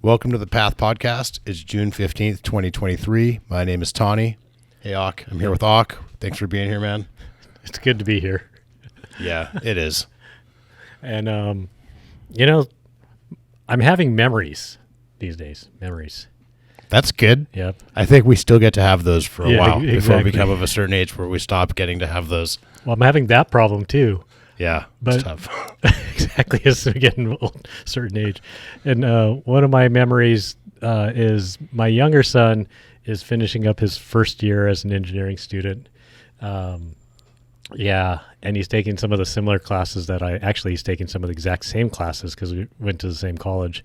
Welcome to the Path Podcast. It's June 15th, 2023. My name is Tani. Hey, Auk. I'm here with Auk. Thanks for being here, man. It's good to be here. Yeah, it is. And, I'm having memories these days. Memories. That's good. Yep. I think we still get to have those for a while before exactly. we become of a certain age where we stop getting to have those. Well, I'm having that problem too. Yeah, But it's tough. exactly, as we get an old, certain age. And one of my memories is my younger son is finishing up his first year as an engineering student. And he's taking some of the similar classes he's taking some of the exact same classes because we went to the same college.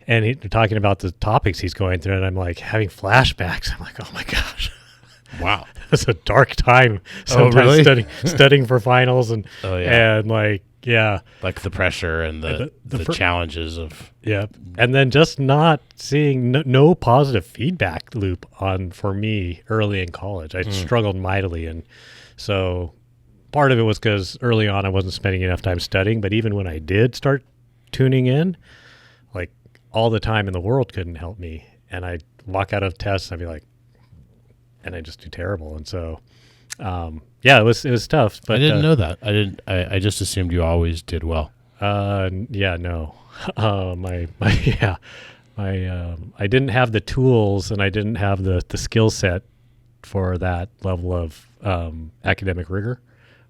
And they're talking about the topics he's going through, and I'm like having flashbacks. I'm like, oh my gosh. Wow. It's a dark time really? studying for finals and Like the pressure and the challenges of and then just not seeing no positive feedback loop for me early in college. I struggled mightily, and so part of it was because early on I wasn't spending enough time studying, but even when I did start tuning in, like all the time in the world couldn't help me, and I'd walk out of tests and I'd be like, and I just do terrible. And so, it was tough. But I didn't know that. I just assumed you always did well. No. I didn't have the tools and I didn't have the skill set for that level of academic rigor,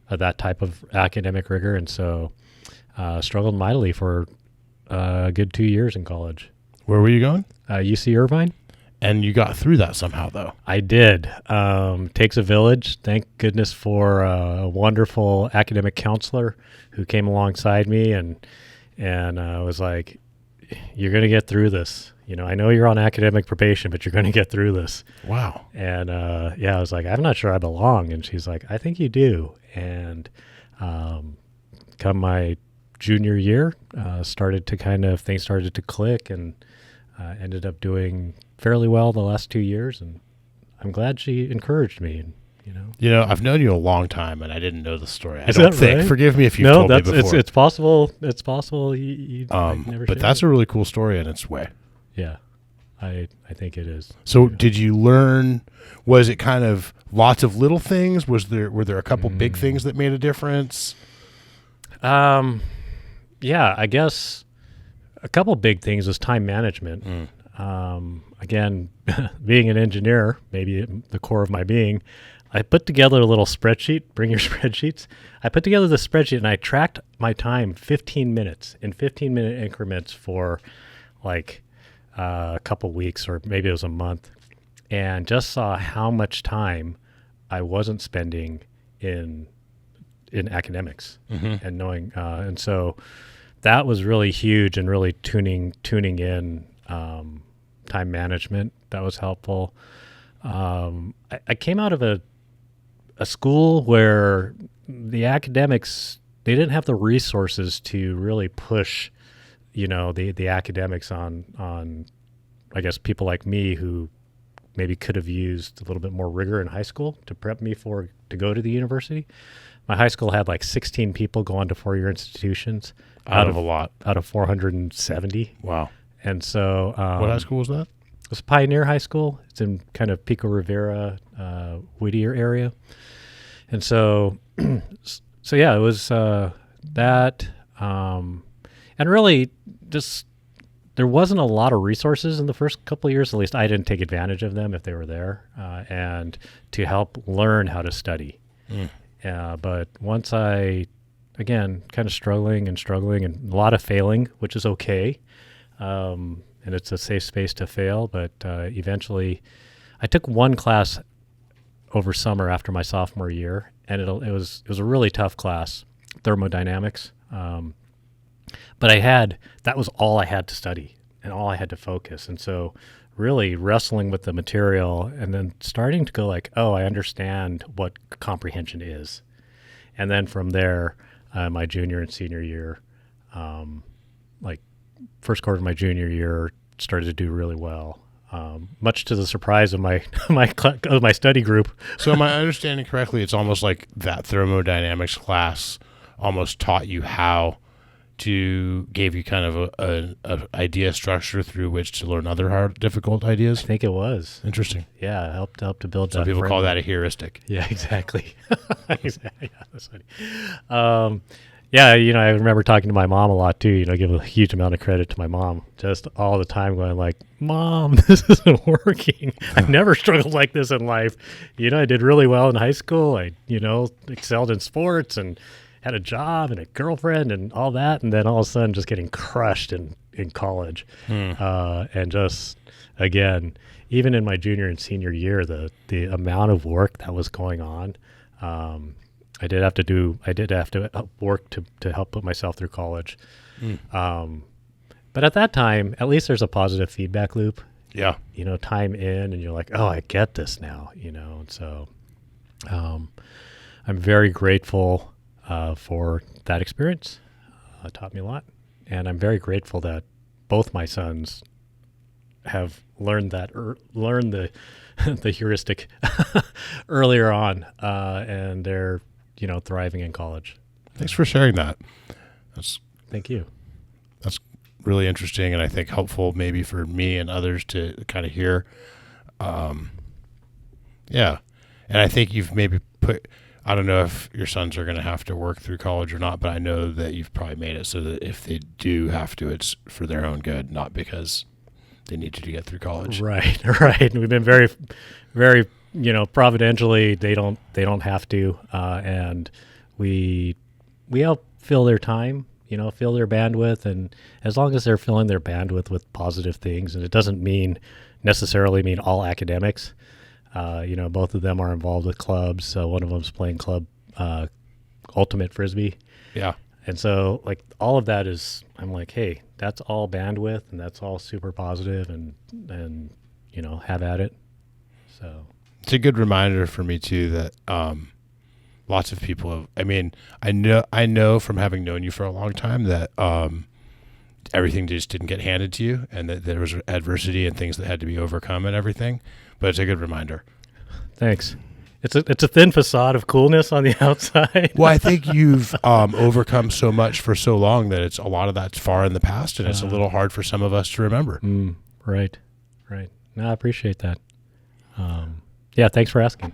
that type of academic rigor. And so, struggled mightily for a good 2 years in college. Where were you going? UC Irvine. And you got through that somehow, though. I did. Takes a village. Thank goodness for a wonderful academic counselor who came alongside me and was like, "You're going to get through this. I know you're on academic probation, but you're going to get through this." Wow. And I was like, "I'm not sure I belong." And she's like, "I think you do." And come my junior year, things started to click, and ended up doing fairly well the last 2 years, and I'm glad she encouraged me. And I've known you a long time, and I didn't know the story. Is that right? Forgive me if you've told me before. It's possible. It's possible. You never. But that's a really cool story in its way. Yeah, I think it is. So, did you learn? Was it kind of lots of little things? Were there a couple big things that made a difference? I guess a couple big things was time management. Again, being an engineer, maybe the core of my being, I put together a little spreadsheet. Bring your spreadsheets. I put together the spreadsheet and I tracked my time 15 minutes in 15-minute increments for like a couple weeks, or maybe it was a month, and just saw how much time I wasn't spending in academics and knowing. And so that was really huge, and really tuning in. Time management, that was helpful. I came out of a school where the academics, they didn't have the resources to really push, the academics on, I guess, people like me who maybe could have used a little bit more rigor in high school to prep me to go to the university. My high school had like 16 people go on to four-year institutions out of 470. Wow. And so, what high school was that? It was Pioneer High School. It's in kind of Pico Rivera, Whittier area. And so, it was that. And really, just there wasn't a lot of resources in the first couple of years. At least I didn't take advantage of them if they were there, and to help learn how to study. But once again, kind of struggling and a lot of failing, which is okay. And it's a safe space to fail, but eventually I took one class over summer after my sophomore year, and it was a really tough class, thermodynamics. But that was all I had to study and all I had to focus. And so really wrestling with the material and then starting to go like, oh, I understand what comprehension is. And then from there, my junior and senior year, first quarter of my junior year, started to do really well, much to the surprise of my my study group. So am I understanding correctly? It's almost like that thermodynamics class almost taught you how gave you kind of a idea structure through which to learn other hard, difficult ideas? I think it was. Interesting. Yeah, helped to build Some that. people call framework. that a heuristic. Yeah, exactly. Exactly. Yeah, that's funny. Yeah, I remember talking to my mom a lot too. Give a huge amount of credit to my mom, just all the time going like, "Mom, this isn't working. I've never struggled like this in life. I did really well in high school. I, excelled in sports and had a job and a girlfriend and all that, and then all of a sudden just getting crushed in college, and just again, even in my junior and senior year, the amount of work that was going on." I did have to work to help put myself through college. But at that time, at least there's a positive feedback loop. Yeah. Time in and you're like, oh, I get this now, And so I'm very grateful for that experience. It taught me a lot. And I'm very grateful that both my sons have learned the the heuristic earlier on, and they're thriving in college. Thanks for sharing that. Thank you. That's really interesting, and I think helpful maybe for me and others to kind of hear. Yeah, and I think you've maybe I don't know if your sons are going to have to work through college or not, but I know that you've probably made it so that if they do have to, it's for their own good, not because they need to get through college. Right. We've been very, very, providentially, they don't have to, and we help fill their time, fill their bandwidth, and as long as they're filling their bandwidth with positive things, and it doesn't necessarily mean all academics. Both of them are involved with clubs. So one of them's playing club ultimate frisbee. Yeah. And so like all of that is, I'm like, hey, that's all bandwidth and that's all super positive and have at it. So it's a good reminder for me too that lots of people I know from having known you for a long time that everything just didn't get handed to you and that there was adversity and things that had to be overcome and everything. But it's a good reminder. Thanks. It's a thin facade of coolness on the outside. Well, I think you've overcome so much for so long that it's a lot of that's far in the past, and it's a little hard for some of us to remember. Right. No, I appreciate that. Yeah, thanks for asking.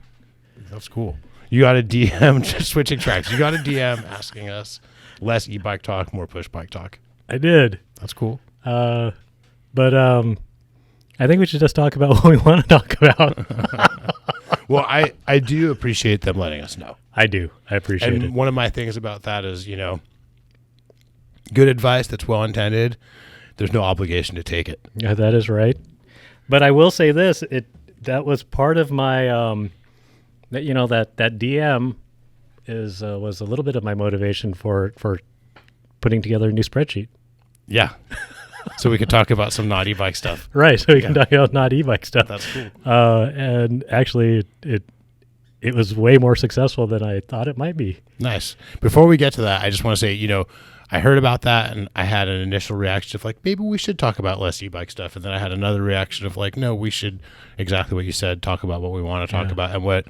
That's cool. You got a DM, just switching tracks. You got a DM asking us less e-bike talk, more push bike talk. I did. That's cool. But I think we should just talk about what we want to talk about. Well, I do appreciate them letting us know. I do. I appreciate it. And one of my things about that is, good advice that's well intended. There's no obligation to take it. Yeah, that is right. But I will say this: that was part of my that DM was a little bit of my motivation for putting together a new spreadsheet. Yeah. So we could talk about some not e-bike stuff. Right. So we can talk about not e-bike stuff. That's cool. And actually, it was way more successful than I thought it might be. Nice. Before we get to that, I just want to say, I heard about that and I had an initial reaction of like, maybe we should talk about less e-bike stuff. And then I had another reaction of like, no, we should, exactly what you said, talk about what we want to talk about and what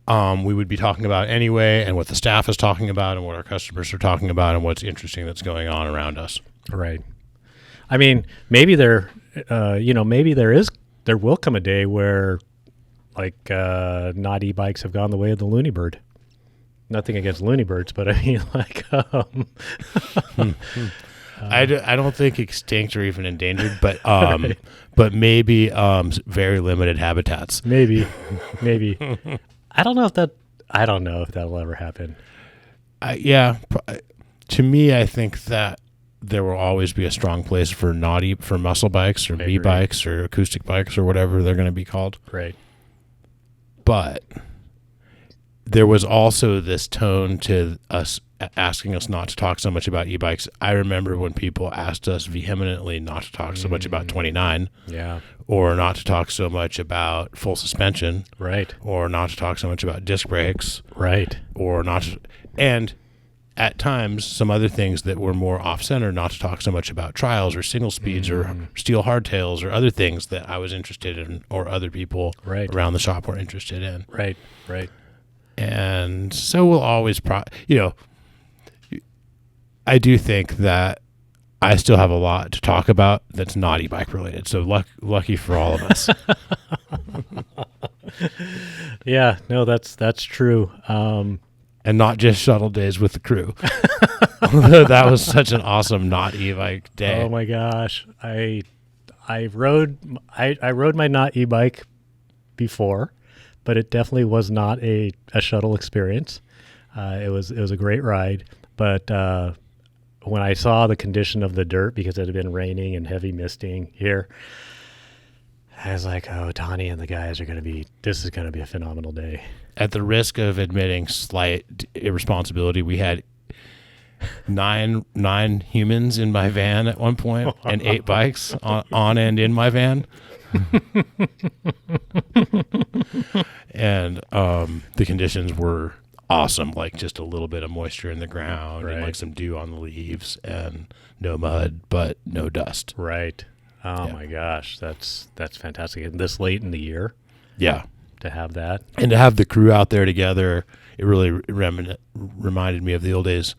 we would be talking about anyway, and what the staff is talking about, and what our customers are talking about, and what's interesting that's going on around us. Right. I mean, maybe there will come a day where, like, not e-bikes have gone the way of the Looney Bird. Nothing against Looney Birds, but I mean, like, I don't think extinct or even endangered, but right. But maybe very limited habitats. Maybe. I don't know if that'll ever happen. To me, I think that there will always be a strong place for muscle bikes or bikes or acoustic bikes or whatever they're going to be called. Right. But there was also this tone to us asking us not to talk so much about e-bikes. I remember when people asked us vehemently not to talk so much about 29. Yeah. Or not to talk so much about full suspension. Right. Or not to talk so much about disc brakes. Right. Or not to, and at times some other things that were more off-center, not to talk so much about trials or single speeds or steel hardtails or other things that I was interested in or other people around the shop were interested in. Right. And so we'll always, I do think that I still have a lot to talk about that's not e-bike related. So lucky for all of us. Yeah, no, that's true. And not just shuttle days with the crew. That was such an awesome not e-bike day. Oh my gosh, I rode my not e-bike before, but it definitely was not a shuttle experience. It was a great ride, but when I saw the condition of the dirt, because it had been raining and heavy misting here, I was like, oh, Tani and the guys this is going to be a phenomenal day. At the risk of admitting slight irresponsibility, we had nine humans in my van at one point and 8 bikes on and in my van. And the conditions were awesome, like just a little bit of moisture in the ground and like some dew on the leaves and no mud, but no dust. Right. Oh my gosh, that's fantastic. And this late in the year, to have that and to have the crew out there together, it really reminded me of the old days.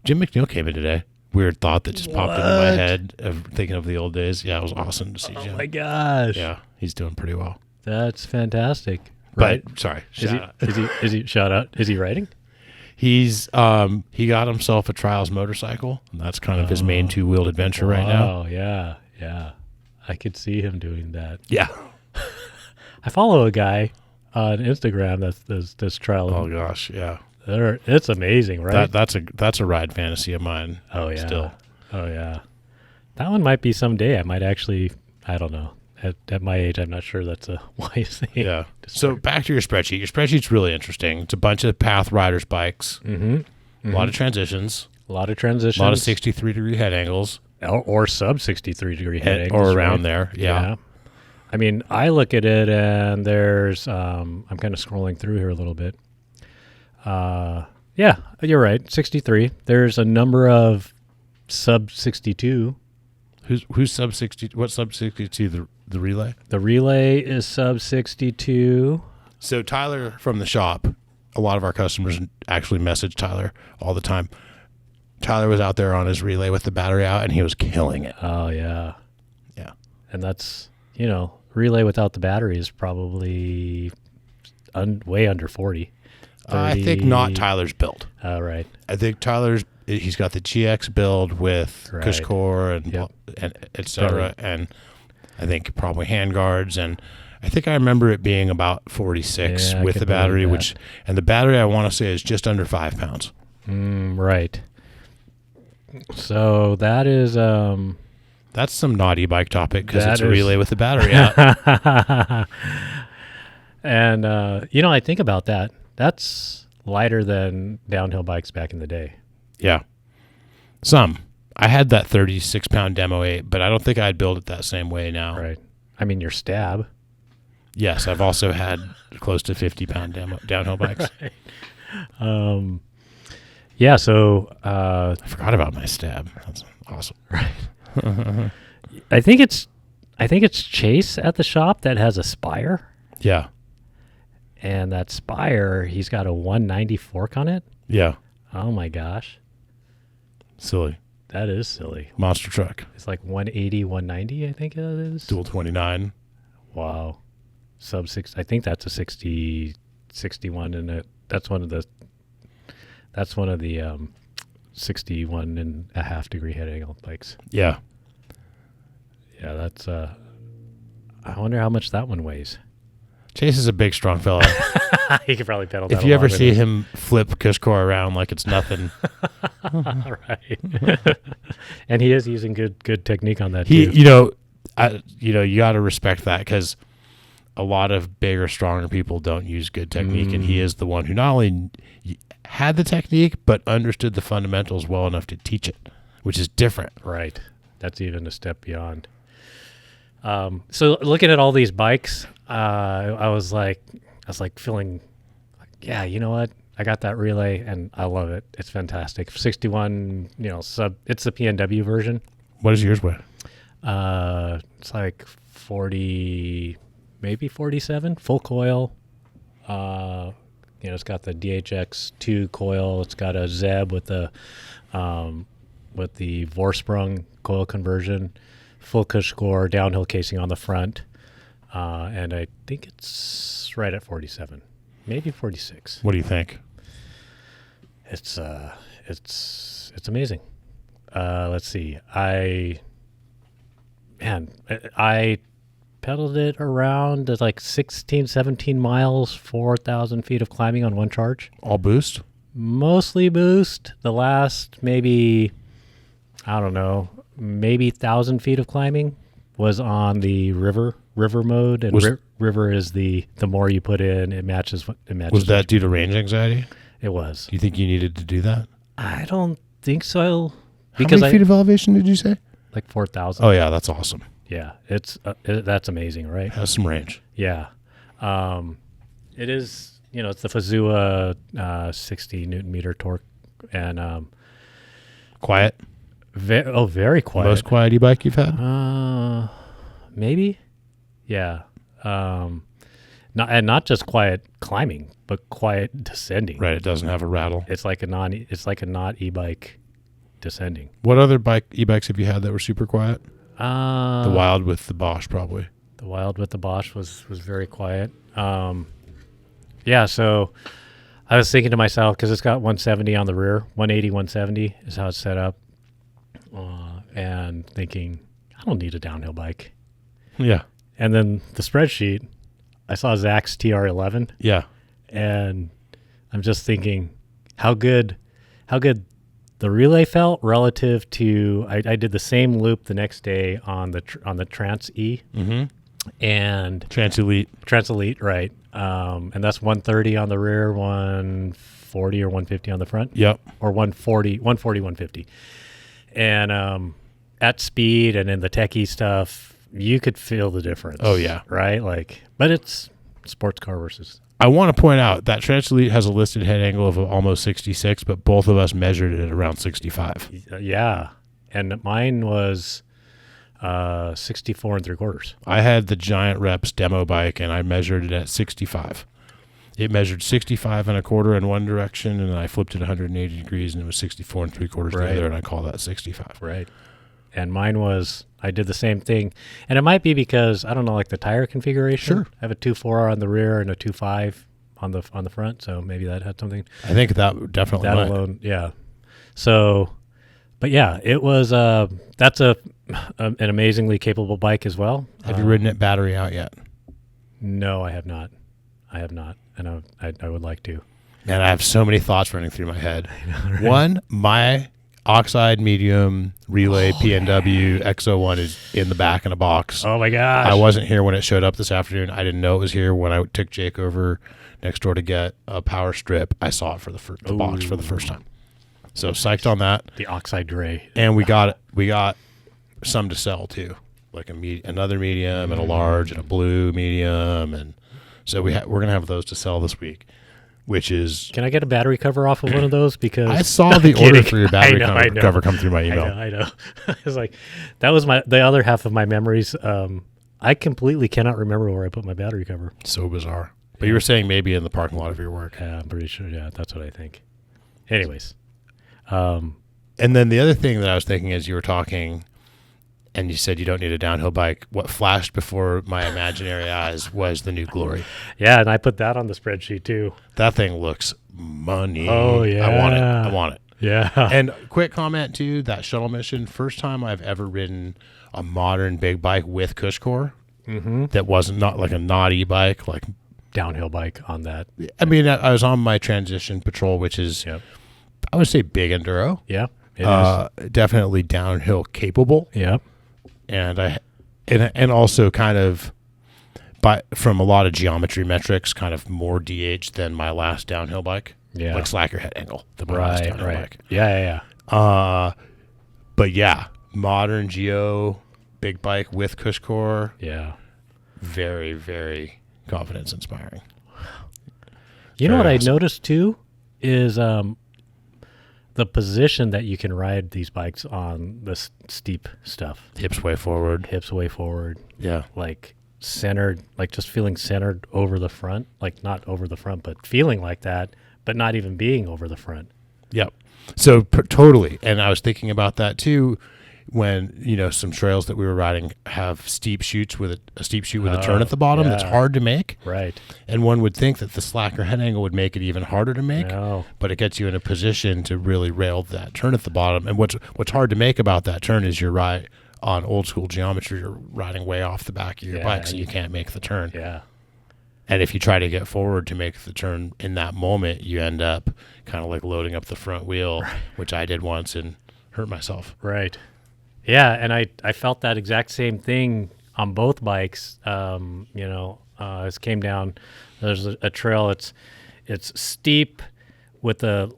Jim McNeil came in today. Weird thought that just popped into my head of thinking of the old days. Yeah, it was awesome to see Jim. Oh my gosh. Yeah, he's doing pretty well. That's fantastic. Right. But sorry, is he shout out? Is he riding? He's he got himself a trials motorcycle, and that's kind of his main 2-wheeled adventure right now. Oh yeah. I could see him doing that. Yeah. I follow a guy on Instagram that's trial. Oh gosh, yeah. It's amazing, right? That's a ride fantasy of mine. Oh yeah. Still. Oh yeah. That one might be someday. I might actually. I don't know. At my age, I'm not sure that's a wise thing. Yeah. So back to your spreadsheet. Your spreadsheet's really interesting. It's a bunch of Path riders' bikes. Mm-hmm. A lot of transitions. A lot of 63-degree head angles. Or sub 63-degree head angles. Or around there. Yeah. I mean, I look at it and there's, I'm kind of scrolling through here a little bit. Yeah, you're right. 63. There's a number of sub 62. Who's sub 60? What's sub 62? The relay? The relay is sub 62. So Tyler from the shop, a lot of our customers actually message Tyler all the time. Tyler was out there on his relay with the battery out, and he was killing it. Oh, yeah. Yeah. And that's, relay without the battery is probably way under 40. 30. I think not Tyler's build. Oh, right. I think he's got the GX build with Cush Core and et cetera, and I think probably handguards, and I think I remember it being about 46 with the battery, and the battery I want to say is just under 5 pounds. Right. So that is that's some naughty bike topic because it's a relay with the battery out. And I think about that. That's lighter than downhill bikes back in the day. Yeah. Some. I had that 36-pound Demo 8, but I don't think I'd build it that same way now. Right. I mean, your Stab. Yes, I've also had close to 50-pound downhill bikes. Right. Yeah, so... I forgot about my Stab. That's awesome. Right. I think it's Chase at the shop that has a Spire. Yeah. And that Spire, he's got a 190 fork on it. Yeah. Oh my gosh. Silly. That is silly. Monster truck. It's like 180, 190, I think it is. Dual 29. Wow. Sub 6. I think that's a 61 and that's one of the 61 and a half degree head angle bikes. Yeah. Yeah, that's I wonder how much that one weighs. Chase is a big, strong fella. He could probably pedal that. If you ever see him flip Cush Core around like it's nothing. Right. And he is using good technique on that too. You got to respect that because a lot of bigger, stronger people don't use good technique, and he is the one who not only had the technique but understood the fundamentals well enough to teach it, which is different. Right. That's even a step beyond. So looking at all these bikes, I was feeling like, yeah, you know what? I got that relay and I love it. It's fantastic. 61, it's the PNW version. What does yours weigh? It's like 40, maybe 47, full coil. It's got the DHX2 coil. It's got a Zeb with a with the Vorsprung coil conversion, full cush score, downhill casing on the front, and I think it's right at 47, maybe 46. What do you think? It's amazing. Let's see. I pedaled it around at like 16, 17 miles, 4,000 feet of climbing on one charge. All boost? Mostly boost. The last maybe, I don't know, maybe 1,000 feet of climbing was on the river mode. And river is the more you put in, it matches. Was that due to range anxiety? It was. Do you think you needed to do that? I don't think so. How many feet of elevation did you say? Like 4,000. Oh, yeah, that's awesome. Yeah, that's amazing, right? Has some range. Yeah. It is, it's the Fazua 60 Newton meter torque. And Quiet? Very quiet. Most quiet e-bike you've had? Maybe. Yeah. Not just quiet climbing, but quiet descending. Right, it doesn't have a rattle. It's like a not e-bike descending. What other e-bikes have you had that were super quiet? The Wild with the Bosch, probably. The Wild with the Bosch was very quiet. Yeah, so I was thinking to myself, because it's got 170 on the rear, 180, 170 is how it's set up, and thinking, I don't need a downhill bike. Yeah. And then the spreadsheet, I saw Zach's TR11. Yeah. And I'm just thinking how good the relay felt relative to I did the same loop the next day on the Trans E. Mm-hmm. And Trans Elite, right. And that's 130 on the rear, 140 or 150 on the front. Yep. Or 140, 150. And at speed and in the techie stuff, you could feel the difference. Oh yeah. Right? But it's sports car versus. I want to point out that Trans Elite has a listed head angle of almost 66, but both of us measured it at around 65. Yeah. And mine was 64 3/4. I had the Giant Reps demo bike, and I measured it at 65. It measured 65 1/4 in one direction, and I flipped it 180 degrees, and it was 64 3/4 the other, and I call that 65. Right. And mine was, I did the same thing. And it might be because, I don't know, like the tire configuration. Sure. I have a 2.4 on the rear and a 2.5 on the front, so maybe that had something. I think that definitely might. Alone, yeah. So, but yeah, it was, that's an amazingly capable bike as well. Have you ridden it battery out yet? No, I have not. And I would like to. Man, I have so many thoughts running through my head. Right? One, my Oxide Medium Relay PNW X01 is in the back in a box. Oh my gosh. I wasn't here when it showed up this afternoon. I didn't know it was here when I took Jake over next door to get a power strip. I saw it for the box for the first time. So psyched on that. The Oxide Gray. And we got some to sell too, like another medium and a large and a blue medium, and so we're gonna have those to sell this week. Which is... Can I get a battery cover off of one of those? Because I saw the order for your battery cover come through my email. I know. I was like, that was the other half of my memories. I completely cannot remember where I put my battery cover. So bizarre. But you were saying maybe in the parking lot of your work. Yeah, I'm pretty sure. Yeah, that's what I think. Anyways. And then the other thing that I was thinking as you were talking, and you said you don't need a downhill bike, what flashed before my imaginary eyes was the new Glory. Yeah, and I put that on the spreadsheet too. That thing looks money. Oh, yeah. I want it. Yeah. And quick comment too, that shuttle mission, first time I've ever ridden a modern big bike with cush core that wasn't not like a not e-bike, like downhill bike on that. I mean, I was on my Transition Patrol, which is, I would say big enduro. Yeah. It is. Definitely downhill capable. Yeah. And also kind of from a lot of geometry metrics, kind of more DH than my last downhill bike. Yeah. Like slacker head angle than my last downhill bike. Yeah. But yeah, modern geo big bike with cush core. Yeah. Very, very confidence inspiring. You know what I noticed too is the position that you can ride these bikes on the steep stuff. Hips way forward. Yeah. Like centered, like just feeling centered over the front, like not over the front, but feeling like that, but not even being over the front. Yep. So totally. And I was thinking about that too when, some trails that we were riding have steep chutes with a steep chute with a turn at the bottom that's hard to make. Right. And one would think that the slacker head angle would make it even harder to make, but it gets you in a position to really rail that turn at the bottom. And what's hard to make about that turn is you're right on old school geometry, you're riding way off the back of your bike, so you can't make the turn. Yeah. And if you try to get forward to make the turn in that moment, you end up kind of like loading up the front wheel, which I did once and hurt myself. Right. Yeah, and I felt that exact same thing on both bikes. It came down. There's a trail. It's steep with a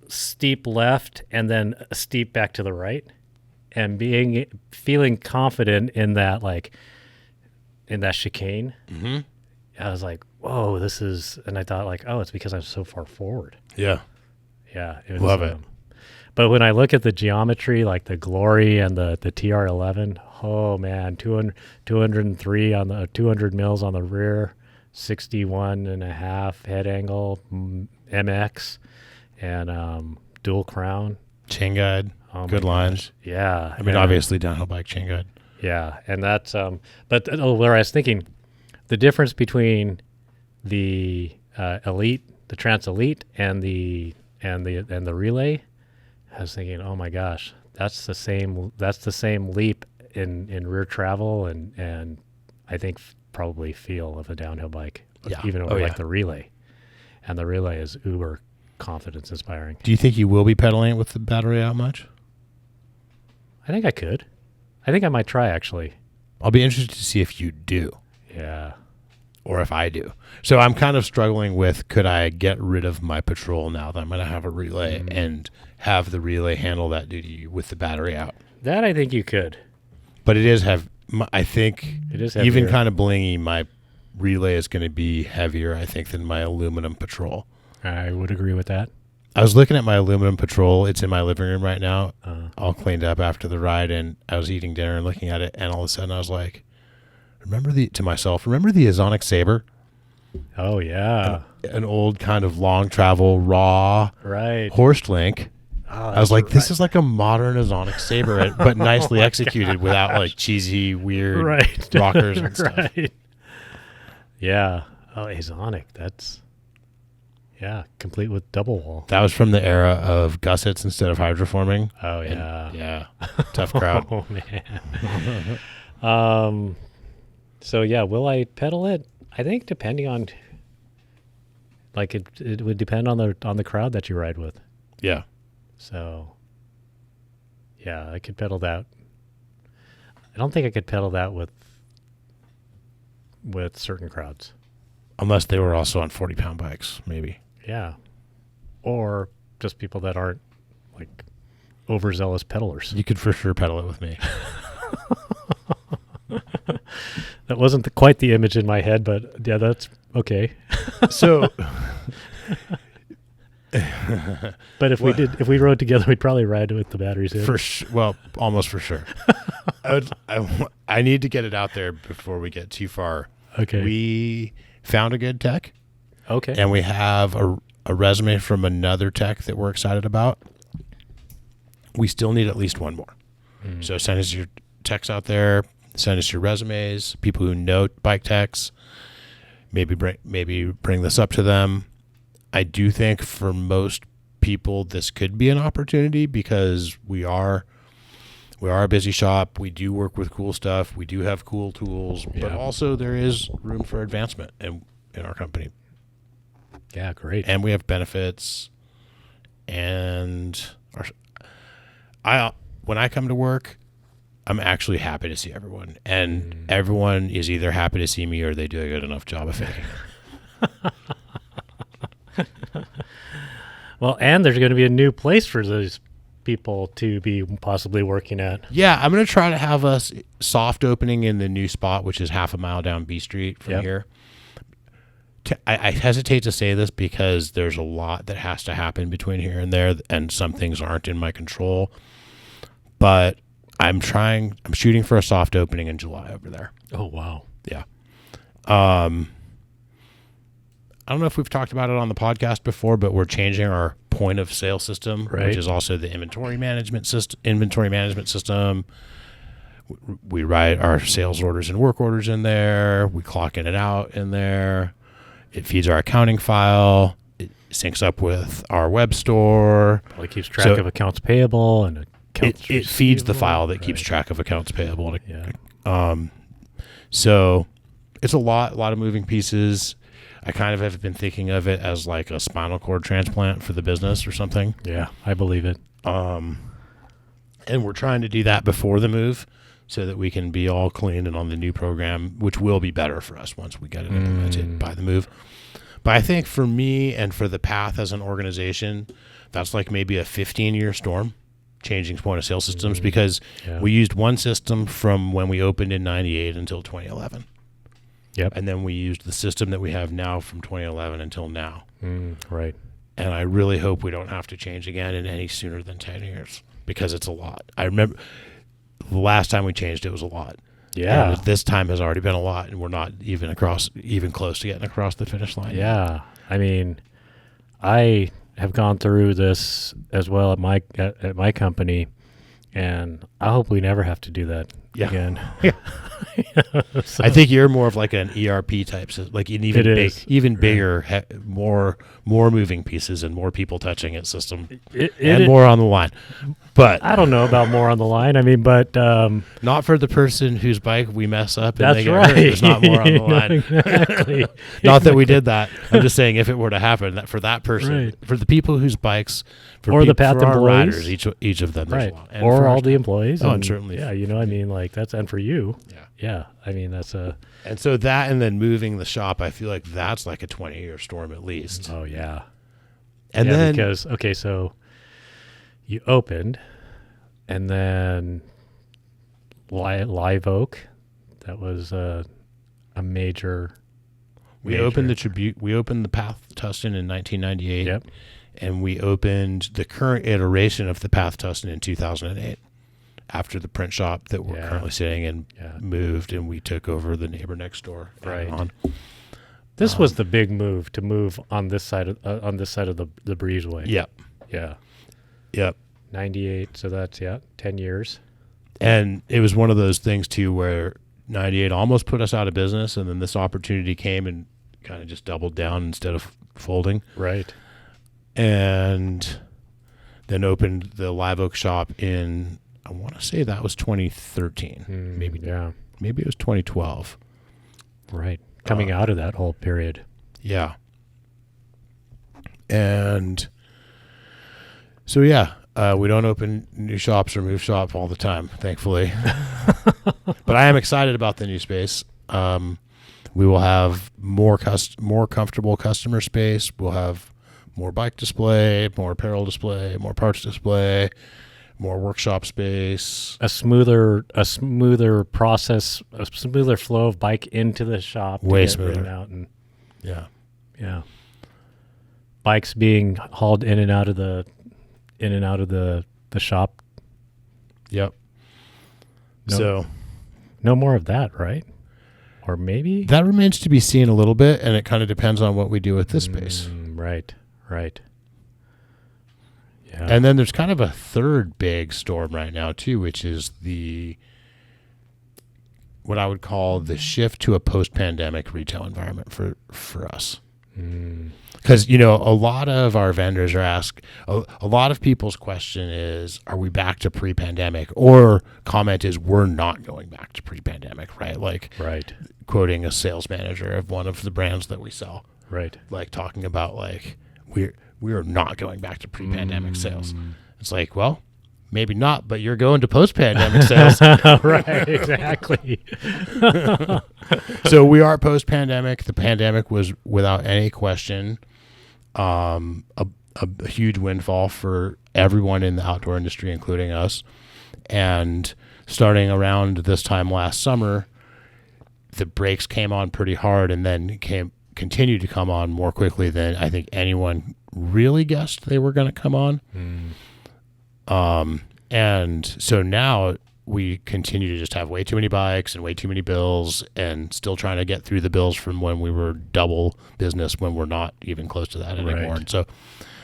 steep left and then a steep back to the right, and feeling confident in that in that chicane. Mm-hmm. I was like, whoa, this is, and I thought it's because I'm so far forward. Yeah. Yeah. Love it. But when I look at the geometry, like the Glory and the TR11, oh man, 203 on the 200 mils on the rear, 61.5 head angle, MX, and dual crown. Chain guide, good lines. Yeah. I mean, obviously downhill bike chain guide. Yeah. And that's, but where I was thinking, the difference between the Elite, the Trans Elite, and the Relay, I was thinking, oh my gosh, that's the same leap in rear travel and I think probably feel of a downhill bike, even over the Relay, and the Relay is uber confidence inspiring. Do you think you will be pedaling it with the battery out much? I think I could. I think I might try actually. I'll be interested to see if you do. Yeah. Or if I do. So I'm kind of struggling with, could I get rid of my Patrol now that I'm going to have a Relay and have the Relay handle that duty with the battery out? That I think you could. But I think it is heavier. Even kind of blingy, my Relay is going to be heavier, I think, than my aluminum Patrol. I would agree with that. I was looking at my aluminum Patrol. It's in my living room right now, all cleaned up after the ride, and I was eating dinner and looking at it, and all of a sudden I was like, remember the Azonic Sabre? Oh, yeah. An old kind of long travel, raw horse link. Oh, I was like, this is like a modern Azonic Sabre, but nicely executed without like cheesy, weird rockers and stuff. Yeah. Oh, Azonic. That's, complete with double wall. That was from the era of gussets instead of hydroforming. Oh, yeah. Yeah. Tough crowd. Oh, man. So will I pedal it? I think depending on, it would depend on the crowd that you ride with. Yeah. So, I could pedal that. I don't think I could pedal that with certain crowds, unless they were also on 40-pound bikes, maybe. Yeah, or just people that aren't like overzealous pedalers. You could for sure pedal it with me. That wasn't quite the image in my head, but yeah, that's okay. So, but if we rode together, we'd probably ride with the batteries in. Almost for sure. I need to get it out there before we get too far. Okay. We found a good tech. Okay. And we have a resume from another tech that we're excited about. We still need at least one more. So send us your techs out there. Send us your resumes, people who know bike techs. Maybe bring this up to them. I do think for most people this could be an opportunity because we are a busy shop. We do work with cool stuff. We do have cool tools, but also there is room for advancement in our company. Yeah, great. And we have benefits. And when I come to work, I'm actually happy to see everyone. And everyone is either happy to see me or they do a good enough job of faking. Well, and there's going to be a new place for those people to be possibly working at. Yeah, I'm going to try to have a soft opening in the new spot, which is half a mile down B Street from here. I hesitate to say this because there's a lot that has to happen between here and there, and some things aren't in my control. But I'm shooting for a soft opening in July over there. Oh, wow. Yeah. I don't know if we've talked about it on the podcast before, but we're changing our point of sale system, which is also the inventory management system. We write our sales orders and work orders in there. We clock in and out in there. It feeds our accounting file. It syncs up with our web store. Probably keeps track of accounts payable and accounts It feeds the file that keeps track of accounts payable. So it's a lot of moving pieces. I kind of have been thinking of it as like a spinal cord transplant for the business or something. Yeah, I believe it. And we're trying to do that before the move so that we can be all clean and on the new program, which will be better for us once we get it implemented by the move. But I think for me and for the Path as an organization, that's like maybe a 15-year storm, changing point of sale systems, because we used one system from when we opened in 98 until 2011. Yep. And then we used the system that we have now from 2011 until now. Right. And I really hope we don't have to change again in any sooner than 10 years because it's a lot. I remember the last time we changed, it was a lot. Yeah. And this time has already been a lot, and we're not even close to getting across the finish line. Yeah. I mean, I have gone through this as well at my company, and I hope we never have to do that again. I think you're more of like an ERP type, so like an even bigger, more moving pieces and more people touching it system, and more on the line. But I don't know about more on the line. I mean, but not for the person whose bike we mess up and that's they get right. hurt. There's not more on the line. Exactly. Not that we did that. I'm just saying if it were to happen, that for that person, for the people whose bikes, or the Path employees, riders, each of them, right? And or all the employees. Oh, and certainly, I mean, like that's and for you, yeah. I mean, that's a and so that and then moving the shop. I feel like that's like a 20-year storm at least. Oh yeah, and then because so you opened, and then Live Oak, that was a major. We opened the Tribute. We opened the Path Tustin in 1998. Yep. And we opened the current iteration of the Path Tustin in 2008 after the print shop that we're currently sitting in moved, and we took over the neighbor next door. Right. This was the big move to move on this side of the breezeway. Yep. Yeah. Yep. 98. So that's 10 years. And it was one of those things too where 98 almost put us out of business, and then this opportunity came and kind of just doubled down instead of folding. Right. And then opened the Live Oak shop in, I want to say that was 2013. Maybe it was 2012. Right. Coming out of that whole period. Yeah. And so, we don't open new shops or move shop all the time, thankfully. But I am excited about the new space. We will have more comfortable customer space. We'll have more bike display, more apparel display, more parts display, more workshop space. A smoother process, a smoother flow of bike into the shop. Way smoother. Out and yeah. Bikes being hauled in and out of the shop. Yep. So no more of that, right? Or maybe that remains to be seen a little bit, and it kind of depends on what we do with this space. Right. Yeah. And then there's kind of a third big storm right now too, which is what I would call the shift to a post-pandemic retail environment for us. Because, a lot of our vendors are a lot of people's question is, are we back to pre-pandemic? Or comment is, we're not going back to pre-pandemic, right? Like, quoting a sales manager of one of the brands that we sell. Right. Like, talking about, like, we are not going back to pre-pandemic sales. It's like, well, maybe not, but you're going to post-pandemic sales. Right, exactly. So we are post-pandemic. The pandemic was, without any question, a huge windfall for everyone in the outdoor industry, including us. And starting around this time last summer, the brakes came on pretty hard, and then continued to come on more quickly than I think anyone really guessed they were going to come on. And so now we continue to just have way too many bikes and way too many bills, and still trying to get through the bills from when we were double business when we're not even close to that anymore. Right. And so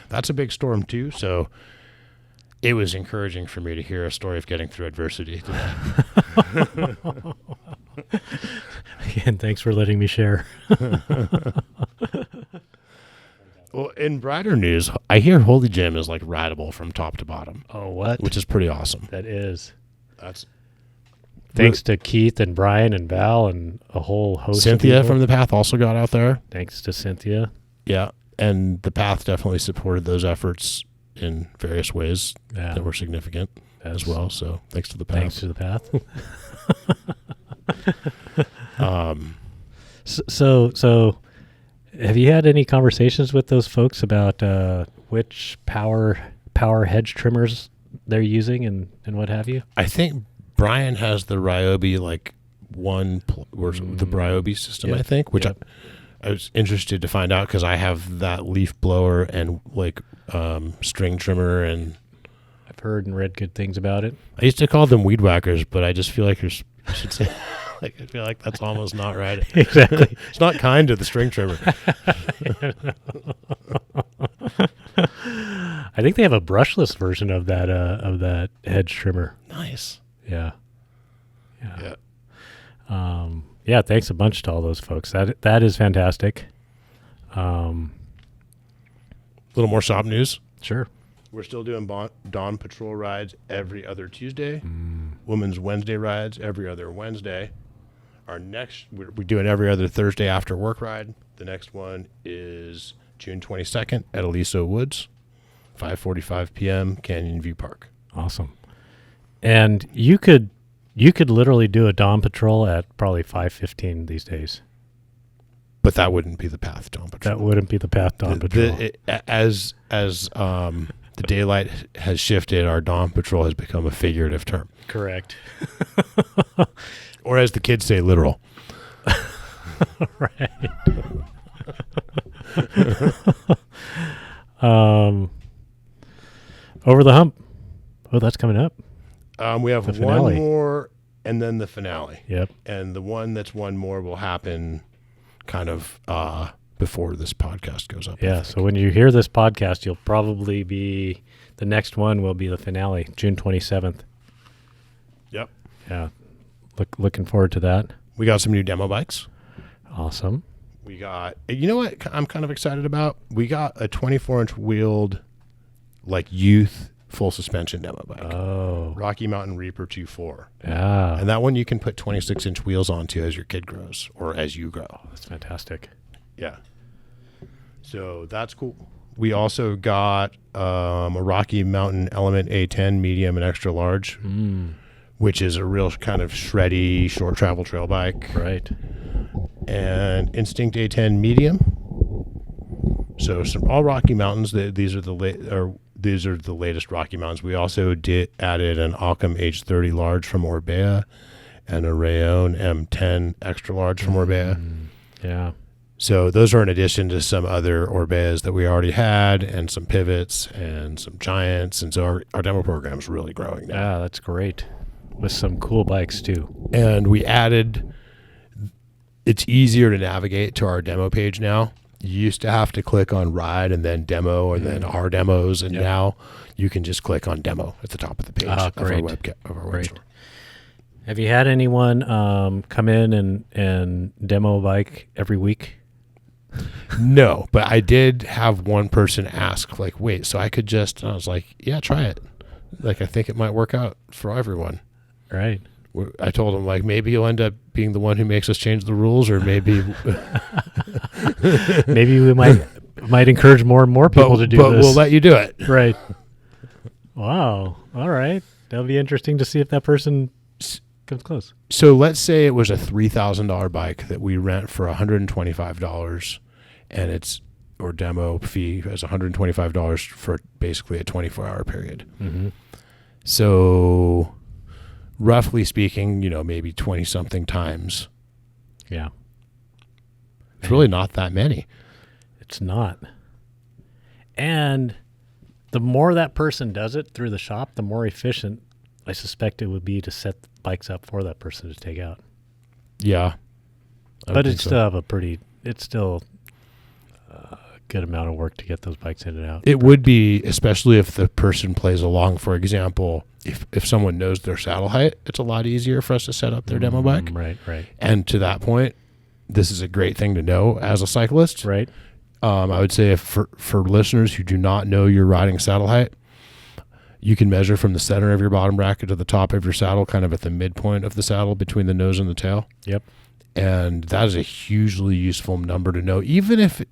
that's a big storm too. So it was encouraging for me to hear a story of getting through adversity today. And thanks for letting me share. Well, in brighter news, I hear Holy Gym is like rideable from top to bottom. Oh, what? Which is pretty awesome. That is. That's Thanks to Keith and Brian and Val and a whole host Cynthia of people. from the Path also got out there. Thanks to Cynthia. Yeah, and the Path definitely supported those efforts in various ways that were significant as well. So thanks to the Path. Thanks to the Path. So have you had any conversations with those folks about which power hedge trimmers they're using and what have you? I think Brian has the Ryobi the Ryobi system, I think, which I was interested to find out because I have that leaf blower and like string trimmer, and I've heard and read good things about it. I used to call them weed whackers, but I just feel like I should say like I feel like that's almost not right. Exactly. It's not kind to the string trimmer. I think they have a brushless version of that hedge trimmer. Nice. Yeah. Yeah. Thanks a bunch to all those folks. That is fantastic. A little more shop news. Sure. We're still doing dawn patrol rides every other Tuesday. Women's Wednesday rides every other Wednesday. We're doing every other Thursday after work ride. The next one is June 22nd at Aliso Woods, 5:45 p.m. Canyon View Park. Awesome. And you could literally do a dawn patrol at probably 5:15 these days. But that wouldn't be the Path dawn patrol. That wouldn't be the Path dawn patrol. As the daylight has shifted, our dawn patrol has become a figurative term. Correct. Or as the kids say, literal. Right. Over the hump. Oh, that's coming up. We have one more and then the finale. Yep. And the one that's one more will happen kind of before this podcast goes up. Yeah. So when you hear this podcast, you'll probably be, the next one will be the finale, June 27th. Yep. Yeah. Looking forward to that. We got some new demo bikes. Awesome. We got, you know what I'm kind of excited about? We got a 24-inch wheeled, like youth full suspension demo bike. Oh. Rocky Mountain Reaper 2.4. Yeah. And that one you can put 26-inch wheels onto as your kid grows or as you grow. That's fantastic. Yeah. So that's cool. We also got a Rocky Mountain Element A10 medium and extra large, which is a real kind of shreddy short travel trail bike. Right. And Instinct A10 medium. So some all Rocky Mountains. These are the latest Rocky Mountains. We also added an Occam H30 large from Orbea and a Rayon M10 extra large from Orbea. Yeah. So those are in addition to some other Orbeas that we already had, and some Pivots and some Giants. And so our demo program is really growing now. Yeah, that's great. With some cool bikes too. And we added, it's easier to navigate to our demo page now. You used to have to click on ride and then demo and then our demos, and now you can just click on demo at the top of the page of our website. Have you had anyone come in and demo a bike every week? No, but I did have one person ask, like, wait, so I could just, and I was like, yeah, try it. Like, I think it might work out for everyone. Right. I told him, like, maybe you'll end up being the one who makes us change the rules, or maybe maybe we might encourage more and more people to do this. But we'll let you do it. Right. Wow. All right. That'll be interesting to see if that person comes close. So let's say it was a $3,000 bike that we rent for $125, and or demo fee is $125 for basically a 24-hour period. Mm-hmm. So roughly speaking, maybe 20-something times. Yeah. It's really not that many. It's not. And the more that person does it through the shop, the more efficient I suspect it would be to set the bikes up for that person to take out. Yeah. But it's still a good amount of work to get those bikes in and out. It would be, especially if the person plays along. For example, if someone knows their saddle height, it's a lot easier for us to set up their demo bike. Right. And to that point, this is a great thing to know as a cyclist. Right. I would say if for listeners who do not know your riding saddle height, you can measure from the center of your bottom bracket to the top of your saddle, kind of at the midpoint of the saddle between the nose and the tail. Yep. And that is a hugely useful number to know, even if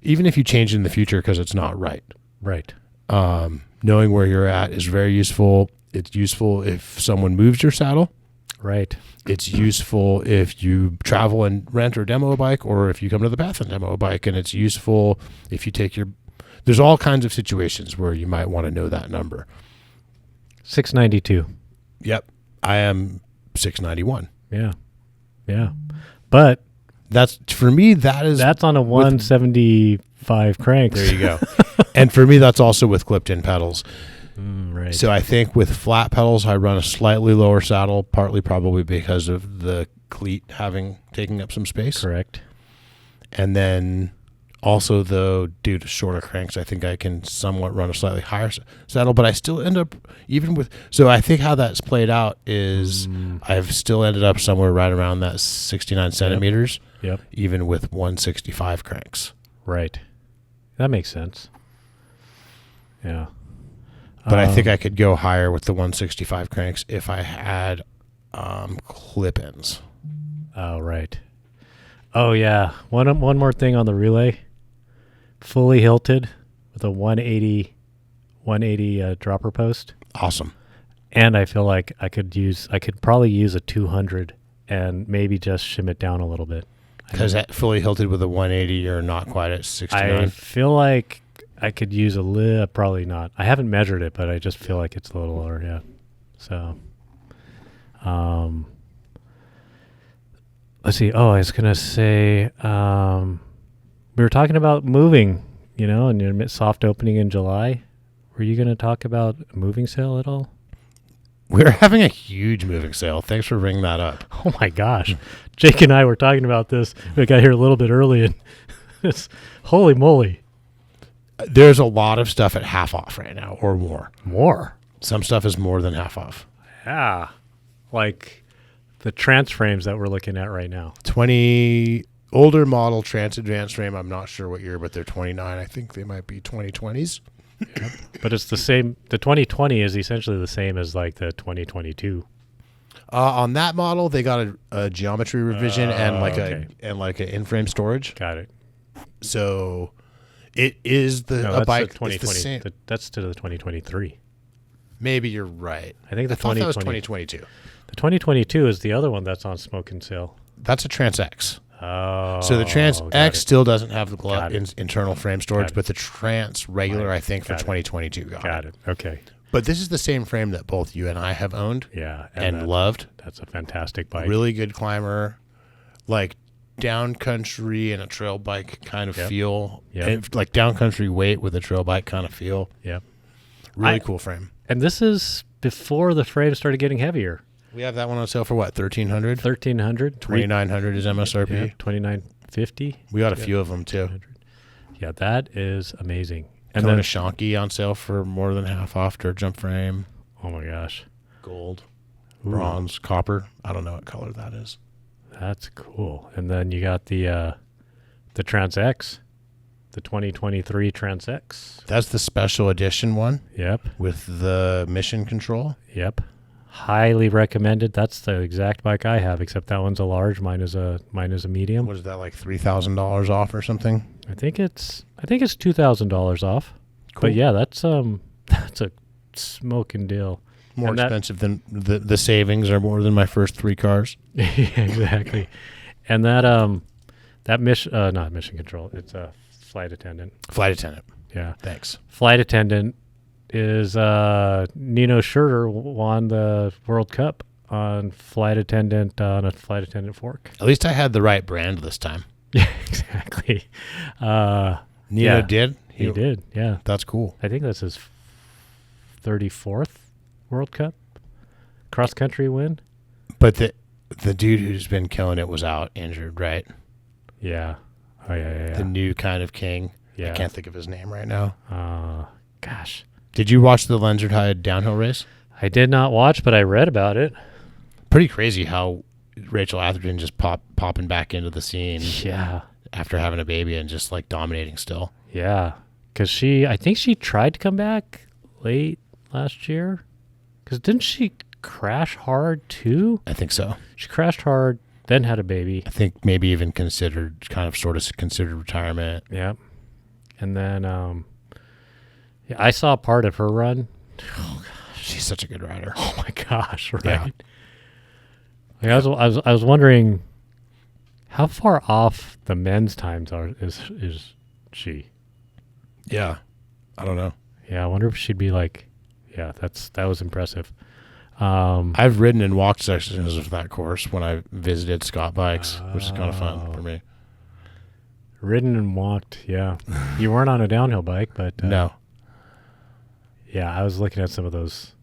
you change it in the future because it's not right. Right. Knowing where you're at is very useful. It's useful if someone moves your saddle. Right. It's useful if you travel and rent or demo a bike, or if you come to the Path and demo a bike. And it's useful if you take there's all kinds of situations where you might want to know that number. 692. Yep. I am 691. Yeah. But That's for me. That's on a 175 cranks. There you go. And for me, that's also with clipped-in pedals. Right. So I think with flat pedals, I run a slightly lower saddle, partly probably because of the cleat taking up some space. Correct. And then also, though, due to shorter cranks, I think I can somewhat run a slightly higher saddle, but I still end up so I think how that's played out is I've still ended up somewhere right around that 69 centimeters, Yep. even with 165 cranks. Right. That makes sense. Yeah. But I think I could go higher with the 165 cranks if I had clip-ins. Oh, right. Oh, yeah. One more thing on the relay. Fully hilted with a 180 dropper post. Awesome. And I feel like I could probably use a 200 and maybe just shim it down a little bit. Because that fully hilted with a 180, you're not quite at 69. I feel like I could use probably not. I haven't measured it, but I just feel like it's a little lower, yeah. So, let's see. Oh, I was going to say, we were talking about moving, and your soft opening in July. Were you going to talk about a moving sale at all? We're having a huge moving sale. Thanks for bringing that up. Oh my gosh. Jake and I were talking about this. We got here a little bit early and it's holy moly. There's a lot of stuff at half off right now or more. More? Some stuff is more than half off. Yeah. Like the trans frames that we're looking at right now. 20 older model trans advanced frame. I'm not sure what year, but they're 29. I think they might be 2020s. Yep. But it's the same. The 2020 is essentially the same as like the 2022. On that model, they got a geometry revision and like an in-frame storage. Got it. So it is a bike. The 2020. That's to the 2023. Maybe you're right. I think thought that was 2022. The 2022 is the other one that's on smoke and sale. That's a Trans X. Oh, so the Trans X still doesn't have the internal frame storage, but the Trans regular, I think, for 2022 got it. Okay. But this is the same frame that both you and I have owned and loved. That's a fantastic bike. Really good climber, like down country and a trail bike kind of feel. And like down country weight with a trail bike kind of feel. Yep. Really cool frame. And this is before the frame started getting heavier. We have that one on sale for what, $1,300? $1,300. $2,900 is MSRP. Yeah, $2,950. We got a few of them too. Yeah, that is amazing. And Kona Shonky on sale for more than half off. Dirt jump frame. Oh my gosh. Gold, bronze, copper. I don't know what color that is. That's cool. And then you got the Trans X, the 2023 Trans X. That's the special edition one. Yep. With the mission control. Yep. Highly recommended. That's the exact bike I have, except that one's a large. Mine is a medium. What is that, like $3,000 off or something? I think it's $2,000 off. Cool. But yeah, that's a smoking deal. More expensive than the savings are more than my first 3 cars. Yeah, exactly. And that not mission control. It's a flight attendant. Flight attendant. Yeah. Thanks. Flight attendant is Nino Schurter won the World Cup on a flight attendant fork. At least I had the right brand this time. Yeah, exactly. Nino did? He did, yeah. That's cool. I think that's his 34th World Cup. cross country win. But the dude who's been killing it was out injured, right? Yeah. Oh yeah. The new kind of king. Yeah. I can't think of his name right now. Gosh. Did you watch the Lenzard High downhill race? I did not watch, but I read about it. Pretty crazy how Rachel Atherton just popping back into the scene. Yeah. After having a baby and just like dominating still. Yeah. Because I think she tried to come back late last year. Because didn't she crash hard too? I think so. She crashed hard, then had a baby. I think maybe even considered retirement. Yeah. And then I saw part of her run. Oh, gosh. She's such a good rider. Oh my gosh, right? Yeah. Like I was wondering how far off the men's times is she? Yeah. I don't know. Yeah, I wonder if she'd be like, yeah, that was impressive. I've ridden and walked sections of that course when I visited Scott Bikes, which is kind of fun for me. Ridden and walked, yeah. You weren't on a downhill bike, but no. Yeah, I was looking at some of those.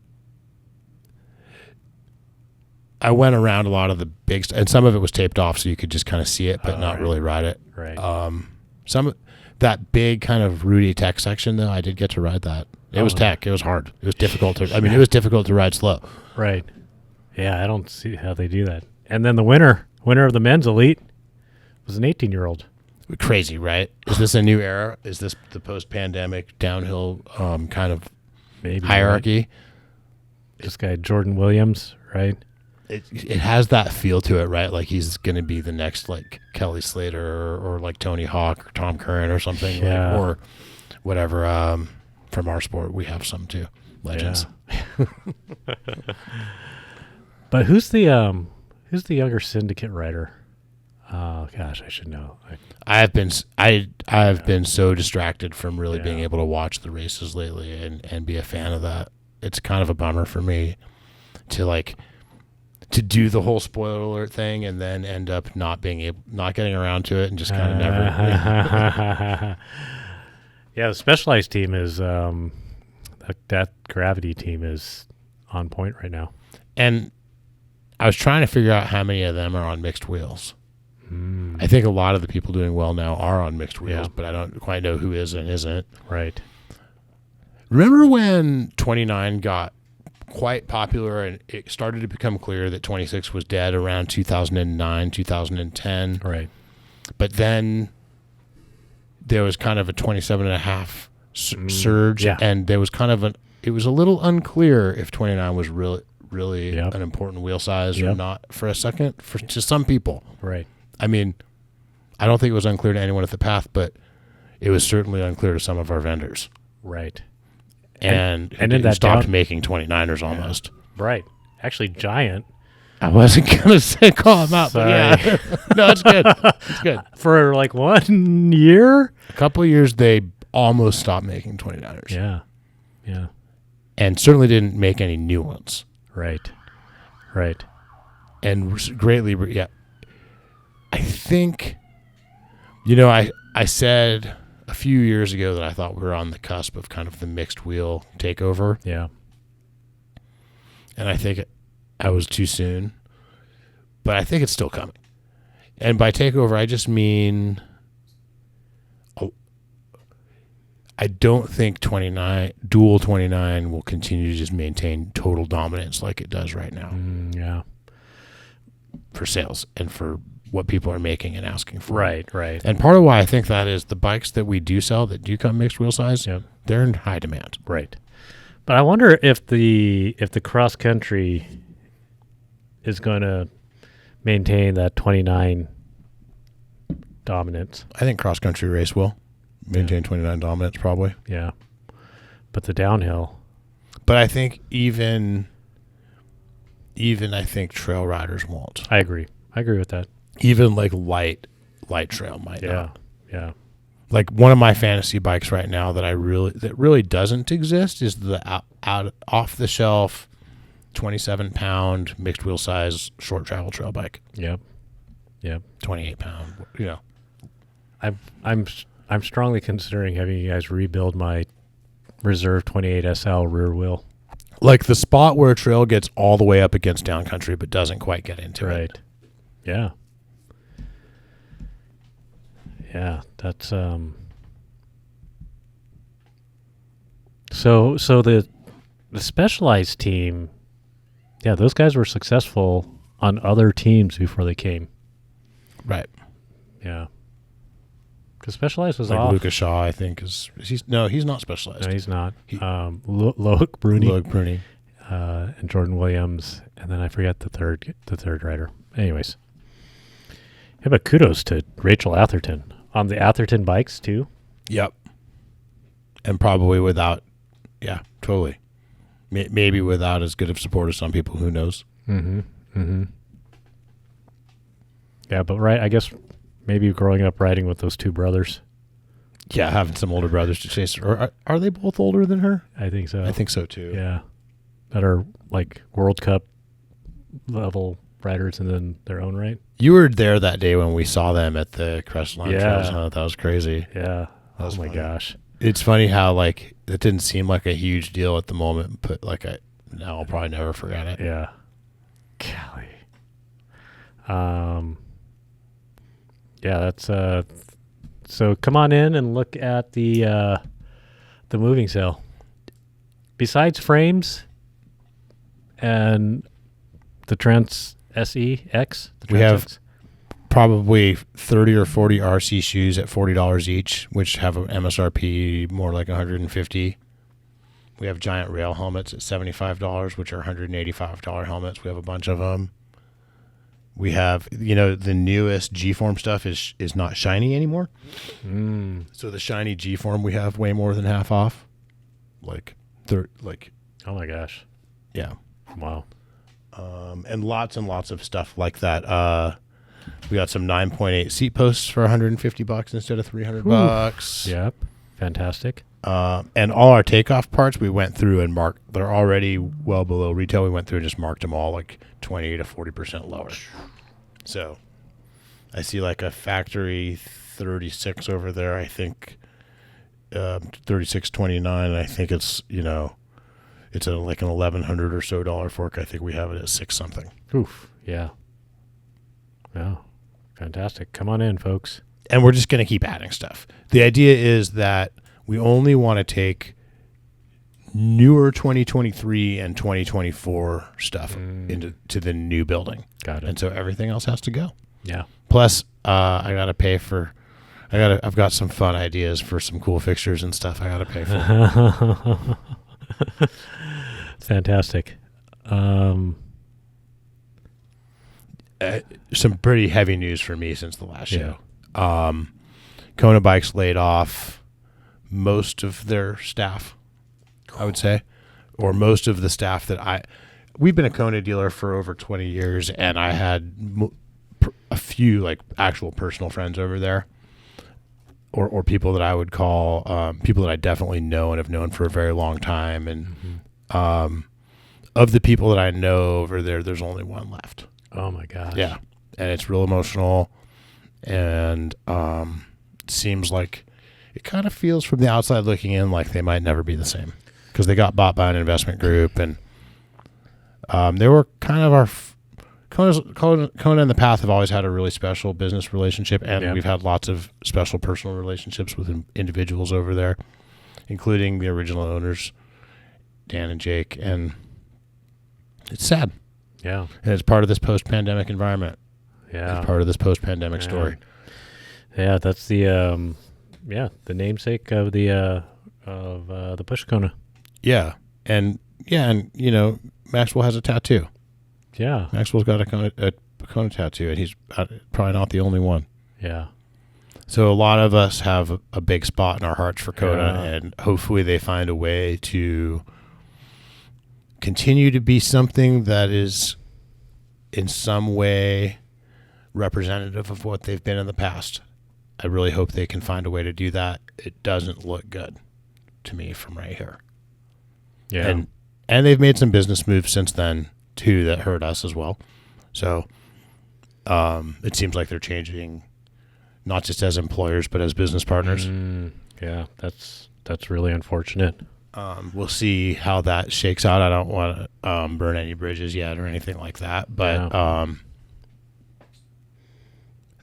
I went around a lot of the big and some of it was taped off, so you could just kind of see it, but not really ride it. Right. That big kind of Rudy Tech section, though, I did get to ride that. It was tech. It was hard. It was difficult to. I mean, it was difficult to ride slow. Right. Yeah, I don't see how they do that. And then the winner of the men's elite was an 18-year-old. Crazy, right? Is this a new era? Is this the post-pandemic downhill kind of maybe hierarchy? Right? This guy Jordan Williams, right? It has that feel to it, right? Like he's going to be the next like Kelly Slater or like Tony Hawk or Tom Curran or something, yeah. or whatever. From our sport, we have some too, legends. Yeah. But who's the younger syndicate rider? Oh gosh, I should know. I have been so distracted from really being able to watch the races lately and be a fan of that. It's kind of a bummer for me to do the whole spoiler alert thing and then end up not getting around to it and just kind of never. Yeah, the Specialized team is that Gravity team is on point right now. And I was trying to figure out how many of them are on mixed wheels. I think a lot of the people doing well now are on mixed wheels, but I don't quite know who is and isn't. Right. Remember when 29 got quite popular and it started to become clear that 26 was dead around 2009, 2010? Right. But then there was kind of a 27 and a half surge, and there was kind of it was a little unclear if 29 was really an important wheel size or not for a second to some people. Right. I mean, I don't think it was unclear to anyone at the Path, but it was certainly unclear to some of our vendors. Right. And in that stopped making 29ers almost. Right. Actually, Giant. I wasn't going to call them out, but yeah. No, it's good. It's good. For like 1 year? A couple of years, they almost stopped making 29ers. Yeah. Yeah. And certainly didn't make any new ones. Right. Right. And greatly, I think, I said a few years ago that I thought we were on the cusp of kind of the mixed wheel takeover. Yeah. And I think I was too soon, but I think it's still coming. And by takeover, I just mean I don't think dual 29 will continue to just maintain total dominance like it does right now. Yeah. For sales and for what people are making and asking for. Right. And part of why I think that is the bikes that we do sell that do come mixed wheel size, they're in high demand. Right. But I wonder if the cross country is going to maintain that 29 dominance. I think cross country race will maintain 29 dominance probably. Yeah. But the downhill. But I think even I think trail riders won't. I agree with that. Even like light trail might not. Yeah. Like one of my fantasy bikes right now that really doesn't exist is the out off the shelf 27-pound mixed wheel size short travel trail bike. Yep. 28-pound. I'm strongly considering having you guys rebuild my reserve 28 SL rear wheel. Like the spot where a trail gets all the way up against downcountry but doesn't quite get into Right. it. Yeah. Yeah, that's so the Specialized team, yeah, those guys were successful on other teams before they came. Right. Yeah. Because Specialized was Like off. Lucas Shaw, I think, he's not Specialized. No, he's not. He- Loic Bruni, Loic Bruni. and Jordan Williams, and then I forget the third rider. Anyways, yeah, but kudos to Rachel Atherton on the Atherton bikes too. Yep. And probably without, yeah, totally. Maybe without as good of support as some people, who knows? Mm-hmm. Mm-hmm. Yeah, but I guess maybe growing up riding with those two brothers. Yeah, having some older brothers to chase her. Or are they both older than her? I think so. I think so too. Yeah. That are like World Cup level riders and then their own right. You were there that day when we saw them at the Crestline Trails. Huh? That was crazy. Yeah. That was oh my funny. gosh. It's funny how like it didn't seem like a huge deal at the moment, but like now I'll probably never forget it. Yeah. Golly. Yeah, that's so come on in and look at the moving cell. Besides frames and the Trans SE X, We have probably 30 or 40 RC shoes at $40 each, which have an MSRP more like $150. We have giant rail helmets at $75, which are $185 helmets. We have a bunch of them. We have, the newest G-Form stuff is not shiny anymore. So the shiny G-Form we have way more than half off. Oh my gosh. Yeah. Wow. And lots of stuff like that. We got some 9.8 seat posts for $150 instead of $300. Yep. Fantastic. And all our takeoff parts we went through and marked. They're already well below retail. We went through and just marked them all like 20 to 40% lower. So I see like a factory 36 over there. I think 36.29. I think it's it's like an $1,100 or so fork. I think we have it at $6 something. Oof. Yeah. Yeah. Fantastic. Come on in, folks. And we're just going to keep adding stuff. The idea is that we only want to take newer 2023 and 2024 stuff into the new building. Got it. And so everything else has to go. Yeah. Plus, I got to pay for. I've got some fun ideas for some cool fixtures and stuff. I got to pay for. Fantastic. Some pretty heavy news for me since the last show. Kona Bikes laid off most of their staff, I would say, or most of the staff that we've been a Kona dealer for over 20 years, and I had a few like actual personal friends over there, or people that I would call people that I definitely know and have known for a very long time. And of the people that I know over there, there's only one left. Oh my gosh. Yeah. And it's real emotional, and it seems like it kind of feels from the outside looking in like they might never be the same, because they got bought by an investment group, and they were kind of our Kona and the Path have always had a really special business relationship, and we've had lots of special personal relationships with individuals over there, including the original owners, Dan and Jake, and it's sad. Yeah. And it's part of this post-pandemic environment. Yeah. It's part of this post-pandemic story. Yeah, that's the namesake of the Push Kona. Yeah. And Maxwell has a tattoo. Yeah. Maxwell's got a Kona tattoo, and he's probably not the only one. Yeah. So a lot of us have a big spot in our hearts for Kona, and hopefully they find a way to continue to be something that is in some way representative of what they've been in the past. I really hope they can find a way to do that. It doesn't look good to me from right here. Yeah. And they've made some business moves since then too that hurt us as well. So it seems like they're changing, not just as employers but as business partners. Yeah, that's really unfortunate. We'll see how that shakes out. I don't want to burn any bridges yet or anything like that, but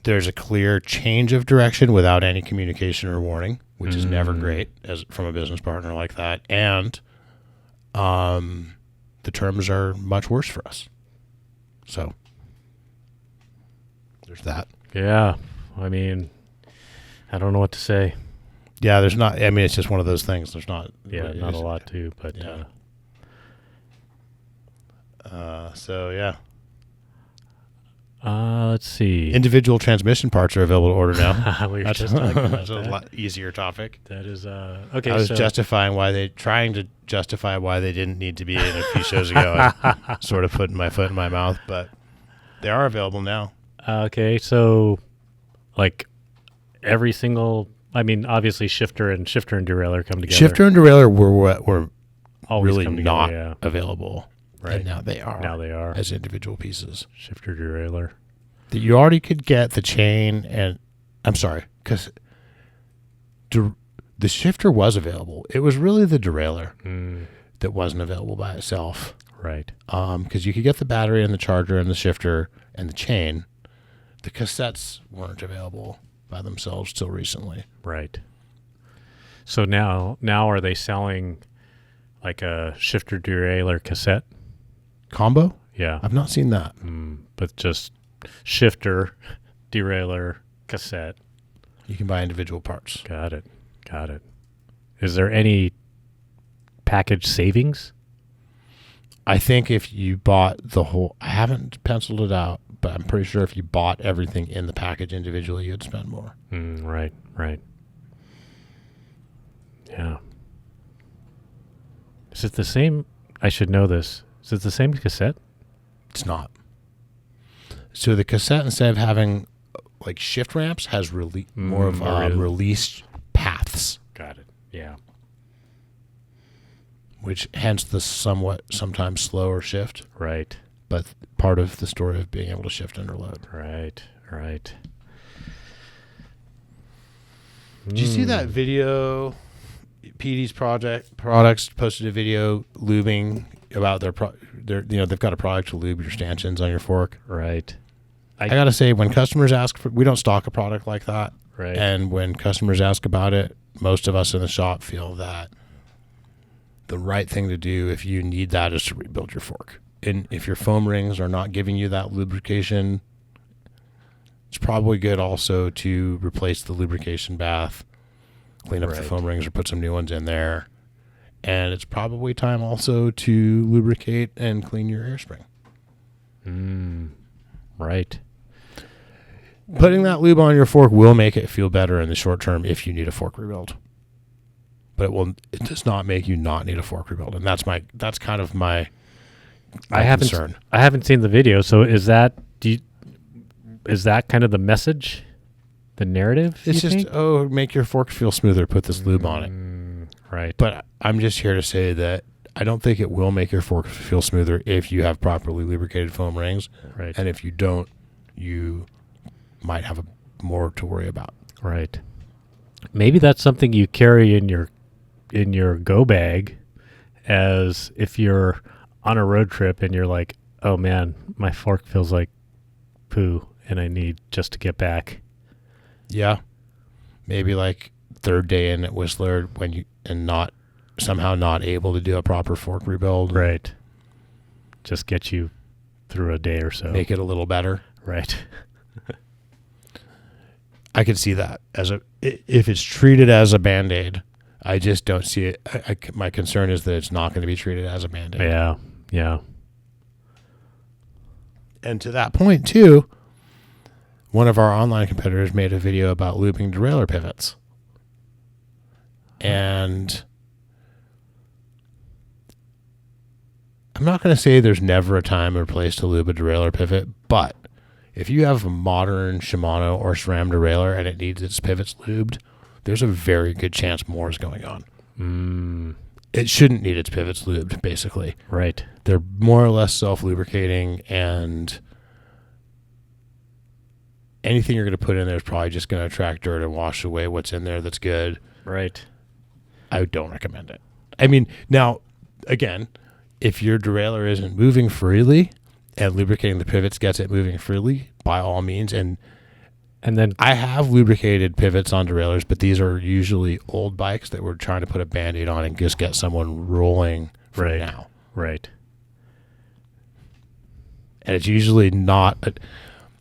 there's a clear change of direction without any communication or warning, which is never great as from a business partner like that. And the terms are much worse for us. So there's that. Yeah. I mean, I don't know what to say. Yeah, there's not. I mean, it's just one of those things. There's not. Yeah, not a lot to, but yeah. So yeah. Let's see. Individual transmission parts are available to order now. We were just talking about That's that. a lot easier topic. That is okay. I was so trying to justify why they didn't need to be in a few shows ago. I sort of putting my foot in my mouth, but they are available now. okay, so like every single. I mean, obviously, shifter and derailleur come together. Shifter and derailleur were Always really come together, not yeah. available, Right. and now they are. Now they are as individual pieces. shifter derailleur. That you already could get the chain, and I'm sorry, because the shifter was available. It was really the derailleur that wasn't available by itself. Right. Because you could get the battery and the charger and the shifter and the chain. The cassettes weren't available by themselves till recently. Right. So now are they selling like a shifter derailleur cassette? Combo? Yeah. I've not seen that. But just shifter derailleur cassette. You can buy individual parts. Got it. Is there any package savings? I think if you bought the whole, I haven't penciled it out, but I'm pretty sure if you bought everything in the package individually, you'd spend more. Right. Yeah. Is it the same? I should know this. Is it the same cassette? It's not. So the cassette, instead of having like shift ramps, has more of released paths. Got it. Yeah. Which hence the sometimes slower shift. Right. But part of the story of being able to shift under load. Right. Did you see that video? PD's products posted a video lubing about their they've got a product to lube your stanchions on your fork. Right. I gotta say, when customers ask for, we don't stock a product like that. Right. And when customers ask about it, most of us in the shop feel that the right thing to do if you need that is to rebuild your fork. And if your foam rings are not giving you that lubrication, it's probably good also to replace the lubrication bath, clean up the foam rings or put some new ones in there. And it's probably time also to lubricate and clean your air spring. Right. Putting that lube on your fork will make it feel better in the short term if you need a fork rebuild. But it does not make you not need a fork rebuild. And that's kind of my concern. I haven't seen the video, so is that kind of the message? The narrative? It's just, make your fork feel smoother, put this lube on it. Right. But I'm just here to say that I don't think it will make your fork feel smoother if you have properly lubricated foam rings. Right. And if you don't, you might have more to worry about. Right. Maybe that's something you carry in your go bag, as if you're on a road trip and you're like, oh man, my fork feels like poo and I need just to get back. Yeah. Maybe like third day in at Whistler somehow not able to do a proper fork rebuild. Right. Just get you through a day or so. Make it a little better. Right. I could see that if it's treated as a Band-Aid. I just don't see it. My concern is that it's not going to be treated as a Band-Aid. Yeah. And to that point, too, one of our online competitors made a video about looping derailleur pivots. And I'm not going to say there's never a time or place to lube a derailleur pivot, but if you have a modern Shimano or SRAM derailleur and it needs its pivots lubed, there's a very good chance more is going on. It shouldn't need its pivots lubed, basically. Right. They're more or less self-lubricating, and anything you're going to put in there is probably just going to attract dirt and wash away what's in there that's good. Right. I don't recommend it. I mean, now, again, if your derailleur isn't moving freely and lubricating the pivots gets it moving freely, by all means. And then I have lubricated pivots on derailleurs, but these are usually old bikes that we're trying to put a Band-Aid on and just get someone rolling for now. Right. And it's usually not,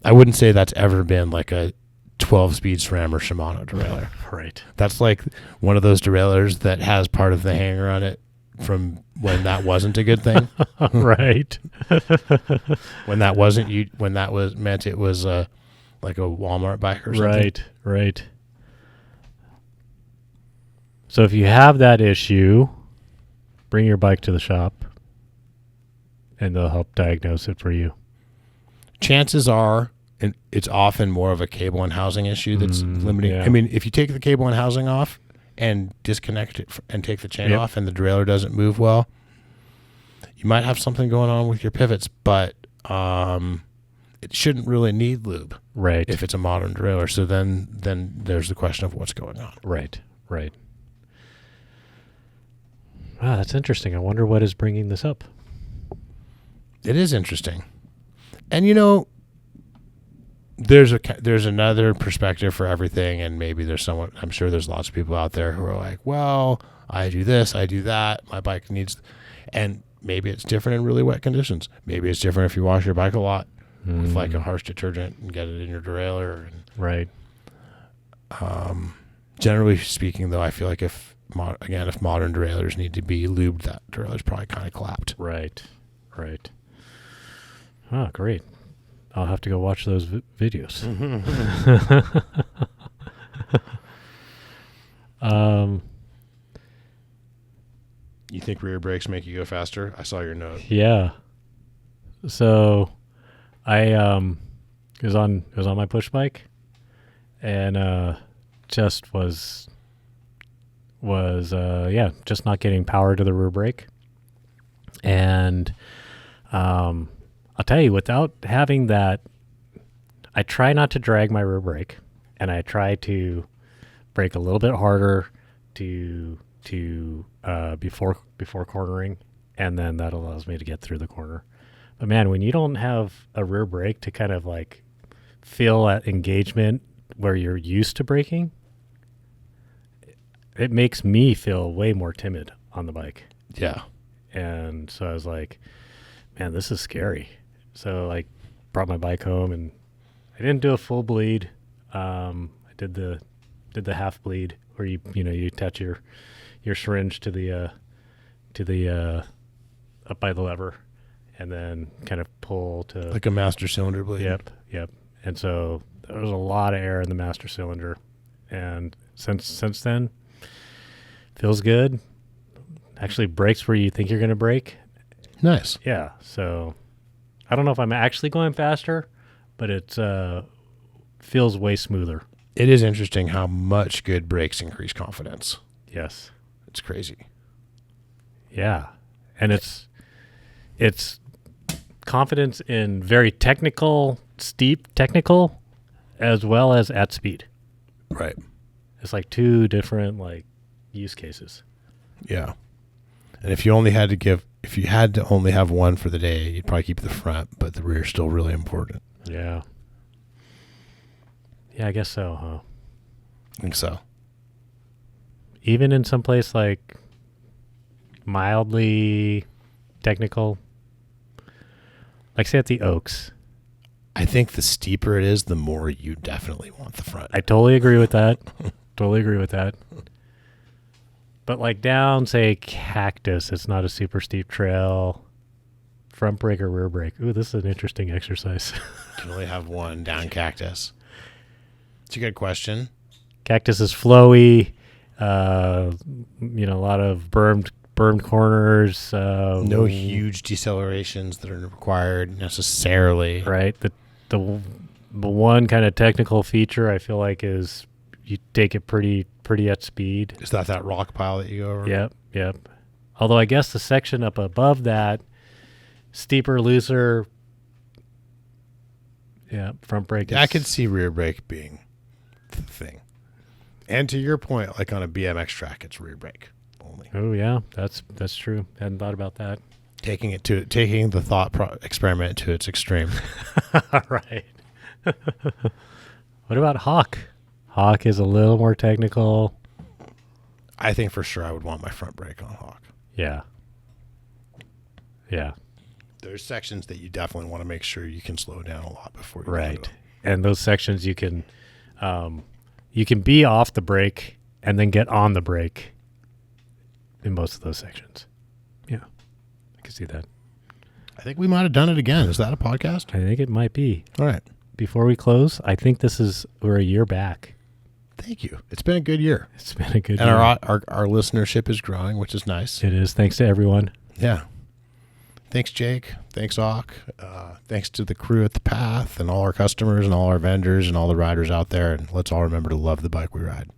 I wouldn't say that's ever been like a 12-speed SRAM or Shimano derailleur. Right. That's like one of those derailleurs that has part of the hanger on it from when that wasn't a good thing. Right. when that was meant it was like a Walmart bike or something. Right. So if you have that issue, bring your bike to the shop and they'll help diagnose it for you. Chances are, and it's often more of a cable and housing issue that's limiting. Yeah. I mean, if you take the cable and housing off and disconnect it and take the chain off and the derailleur doesn't move well, you might have something going on with your pivots, but it shouldn't really need lube. Right. If it's a modern derailleur. So then there's the question of what's going on. Right. Wow, that's interesting. I wonder what is bringing this up. It is interesting. And, you know, there's another perspective for everything, and maybe I'm sure there's lots of people out there who are like, well, I do this, I do that, my bike needs, and maybe it's different in really wet conditions. Maybe it's different if you wash your bike a lot with like a harsh detergent and get it in your derailleur. Right. Generally speaking, though, I feel like if modern derailleurs need to be lubed, that derailleur's probably kind of clapped. Right. Oh, great. I'll have to go watch those videos. You think rear brakes make you go faster? I saw your note. Yeah. So I was on my push bike and just was just not getting power to the rear brake. And I'll tell you, without having that, I try not to drag my rear brake, and I try to brake a little bit harder before cornering, and then that allows me to get through the corner. But man, when you don't have a rear brake to kind of like feel that engagement where you're used to braking, it makes me feel way more timid on the bike. Yeah. And so I was like, man, this is scary. So I brought my bike home and I didn't do a full bleed. I did the half bleed where you attach your syringe to the up by the lever and then kind of pull to like a master cylinder bleed. Yep. And so there was a lot of air in the master cylinder, and since then, feels good. Actually brakes where you think you're going to brake. Nice. Yeah. So I don't know if I'm actually going faster, but it feels way smoother. It is interesting how much good brakes increase confidence. Yes. It's crazy. Yeah. And it's confidence in very steep technical, as well as at speed. Right. It's like two different like use cases. Yeah. And if you had to only have one for the day, you'd probably keep the front, but the rear is still really important. Yeah. Yeah, I guess so, huh? I think so. Even in some place like mildly technical, like say at the Oaks. I think the steeper it is, the more you definitely want the front. I totally agree with that. But like down, say, Cactus, it's not a super steep trail. Front brake or rear brake? Ooh, this is an interesting exercise. You can only have one down Cactus. It's a good question. Cactus is flowy. A lot of bermed corners. No huge decelerations that are required necessarily. Right. The one kind of technical feature I feel like is you take it pretty at speed. Is that rock pile that you go over? Yep. Although I guess the section up above that, steeper, looser. Yeah, front brake. Yeah, I could see rear brake being the thing. And to your point, like on a BMX track, it's rear brake only. Oh yeah, that's true. Hadn't thought about that. Taking the thought experiment to its extreme. Right. What about Hawk? Hawk is a little more technical. I think for sure I would want my front brake on Hawk. Yeah. Yeah. There's sections that you definitely want to make sure you can slow down a lot before you Right. go to. And those sections you can be off the brake and then get on the brake in most of those sections. Yeah. I can see that. I think we might have done it again. Is that a podcast? I think it might be. All right. Before we close, I think we're a year back. Thank you. It's been a good year. It's been a good and year. our listenership is growing, which is nice. It is. Thanks to everyone. Yeah. Thanks, Jake. Thanks, Auk. Thanks to the crew at the Path and all our customers and all our vendors and all the riders out there. And let's all remember to love the bike we ride.